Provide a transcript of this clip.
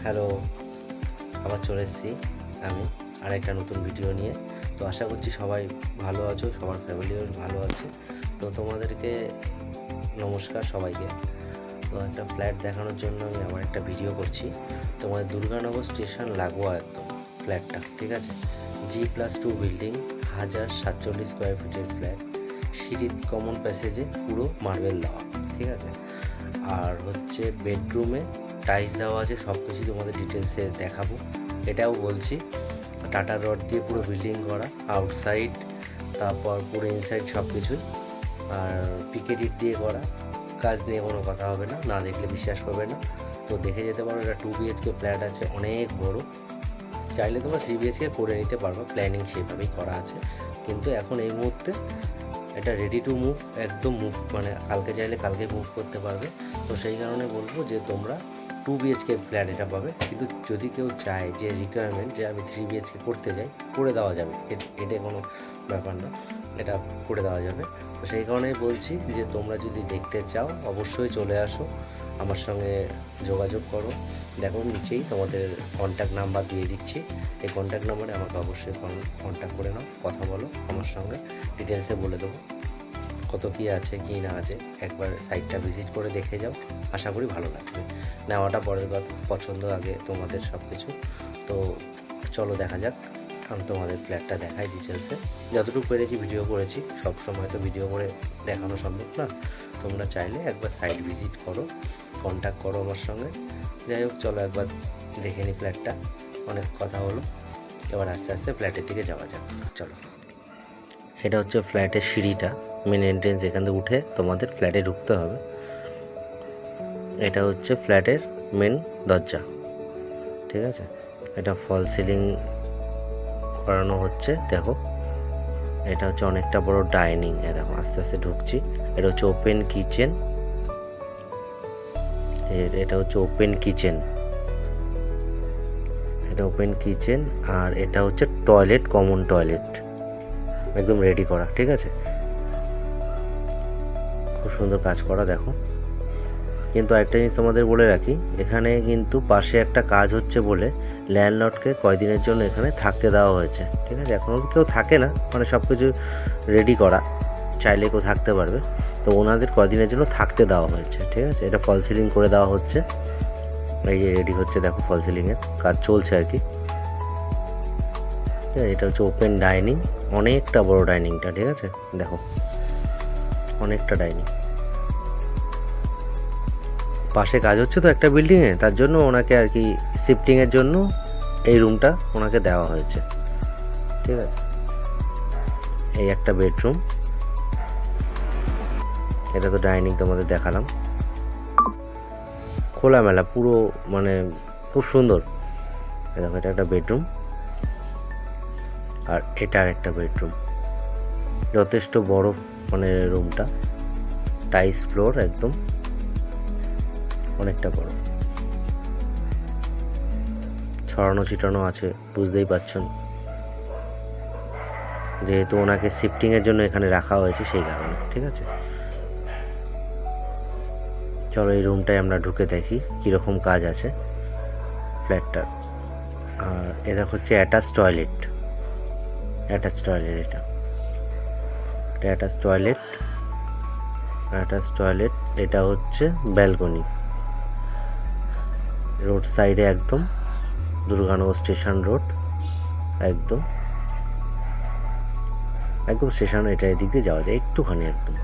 Hello, আবার চলে এসেছি আমি আরেকটা নতুন ভিডিও নিয়ে। তো আশা করছি সবাই ভালো আছো, সবার ফ্যামিলিও ভালো আছে। তো তোমাদেরকে নমস্কার সবাইকে। তো একটা ফ্ল্যাট দেখানোর জন্য আমি আবার একটা ভিডিও করছি। তোমাদের দুর্গানগর স্টেশন লাগোয়া একদম ফ্ল্যাটটা, ঠিক আছে। G+2 বিল্ডিং, 1047 স্কোয়ার ফিটের ফ্ল্যাট, সিঁড়ি কমন প্যাসেজে পুরো মার্বেল দেওয়া, ঠিক আছে। আর হচ্ছে বেডরুমে টাইলস দেওয়া আছে, সব কিছু তোমাদের ডিটেলসে দেখাবো। এটাও বলছি টাটা রড দিয়ে পুরো বিল্ডিং করা, আউটসাইড তারপর পুরো ইনসাইড সব কিছুই, আর পিকেডিট দিয়ে করা। কাজ নিয়ে কোনো কথা হবে না, না দেখলে বিশ্বাস করবে না। তো দেখে যেতে পারো, এটা 2 BHK ফ্ল্যাট আছে, অনেক বড়। চাইলে তোমরা 3 BHK করে নিতে পারবে, প্ল্যানিং সেভাবেই করা আছে। কিন্তু এখন এই মুহূর্তে এটা রেডি টু মুভ, একদম মুভ, মানে কালকে চাইলে কালকে মুভ করতে পারবে। তো সেই কারণে বলবো যে তোমরা 2 BHK ফ্ল্যাট এটা পাবে। কিন্তু যদি কেউ চায় যে রিকোয়ারমেন্ট যে আমি 3 BHK করতে চাই, করে দেওয়া যাবে, এটা কোনো ব্যাপার না, এটা করে দেওয়া যাবে। তো সেই কারণেই বলছি যে তোমরা যদি দেখতে চাও অবশ্যই চলে আসো, আমার সঙ্গে যোগাযোগ করো। দেখো নিচেই তোমাদের কন্ট্যাক্ট নাম্বার দিয়ে দিচ্ছি, এই কন্ট্যাক্ট নাম্বারে আমাকে অবশ্যই কন্ট্যাক্ট করে নাও, কথা বলো আমার সঙ্গে, ডিটেলসে বলে দেবো কত কী আছে কি না আছে। একবার সাইটটা ভিজিট করে দেখে যাও, আশা করি ভালো লাগবে। নেওয়াটা পরের কথা, পছন্দ আগে তোমাদের সব কিছু। তো চলো দেখা যাক, আমি তোমাদের ফ্ল্যাটটা দেখাই ডিটেলসে, যতটুকু পেরেছি ভিডিও করেছি। সব সময় তো ভিডিও করে দেখানো সম্ভব না, তোমরা চাইলে একবার সাইট ভিজিট করো, কন্ট্যাক্ট করো আমার সঙ্গে। যাই হোক, চলো একবার দেখে নিই ফ্ল্যাটটা, অনেক কথা হলো, এবার আস্তে আস্তে ফ্ল্যাটের দিকে যাওয়া যাক। চলো, এটা হচ্ছে ফ্ল্যাটের সিঁড়িটা, মেন এন্ট্রেন্স, এখান থেকে উঠে তোমাদের ফ্ল্যাটে ঢুকতে হবে। এটা হচ্ছে ফ্ল্যাটের মেন দরজা, ঠিক আছে। এটা ফল সিলিং করানো হচ্ছে, দেখো। এটা হচ্ছে অনেকটা বড় ডাইনিং, দেখো আস্তে আস্তে ঢুকছি। এটা হচ্ছে ওপেন কিচেন, এটা হচ্ছে ওপেন কিচেন, এটা ওপেন কিচেন। আর এটা হচ্ছে টয়লেট, কমন টয়লেট, একদম রেডি করা, ঠিক আছে। খুব সুন্দর কাজ করা, দেখো। কিন্তু একটা জিনিস তোমাদের বলে রাখি, এখানে কিন্তু পাশে একটা কাজ হচ্ছে বলে ল্যান্ডলর্ডকে কয়দিনের জন্য এখানে থাকতে দেওয়া হয়েছে, ঠিক আছে। এখনও কেউ থাকে না, মানে সব কিছু রেডি করা, চাইলে কেউ থাকতে পারবে। তো ওনাদের কয়দিনের জন্য থাকতে দেওয়া হয়েছে, ঠিক আছে। এটা ফল সিলিং করে দেওয়া হচ্ছে, এই যে রেডি হচ্ছে, দেখো ফল সিলিংয়ের কাজ চলছে আর কি। এটা হচ্ছে ওপেন ডাইনিং, অনেকটা বড় ডাইনিংটা, ঠিক আছে। দেখো অনেকটা ডাইনিং, পাশে কাজ হচ্ছে তো একটা বিল্ডিংয়ে, তার জন্য ওনাকে আর কি শিফটিংয়ের জন্য এই রুমটা ওনাকে দেওয়া হয়েছে, ঠিক আছে। এই একটা বেডরুম, এটা তো ডাইনিং তোমাদের দেখালাম, খোলামেলা পুরো, মানে খুব সুন্দর। দেখো এটা একটা বেডরুম, আর এটা আর একটা বেডরুম, যথেষ্ট বড়, মানে রুমটা টাইলস ফ্লোর, একদম অনেকটা বড়, ছড়ানো ছিটানো আছে, বুঝতেই পারছেন, যেহেতু ওনাকে শিফটিংয়ের জন্য এখানে রাখা হয়েছে সেই কারণে, ঠিক আছে। চলো এই রুমটায় আমরা ঢুকে দেখি কীরকম কাজ আছে ফ্ল্যাটটার। আর এটা হচ্ছে অ্যাটাচ টয়লেট, এটা অ্যাটাচ টয়লেট। এটা হচ্ছে ব্যালকনি, রোড সাইডে একদম, দুর্গানগর স্টেশন রোড, একদম স্টেশন, এটা এদিক দিয়ে যাওয়া যায় একটুখানি, একদম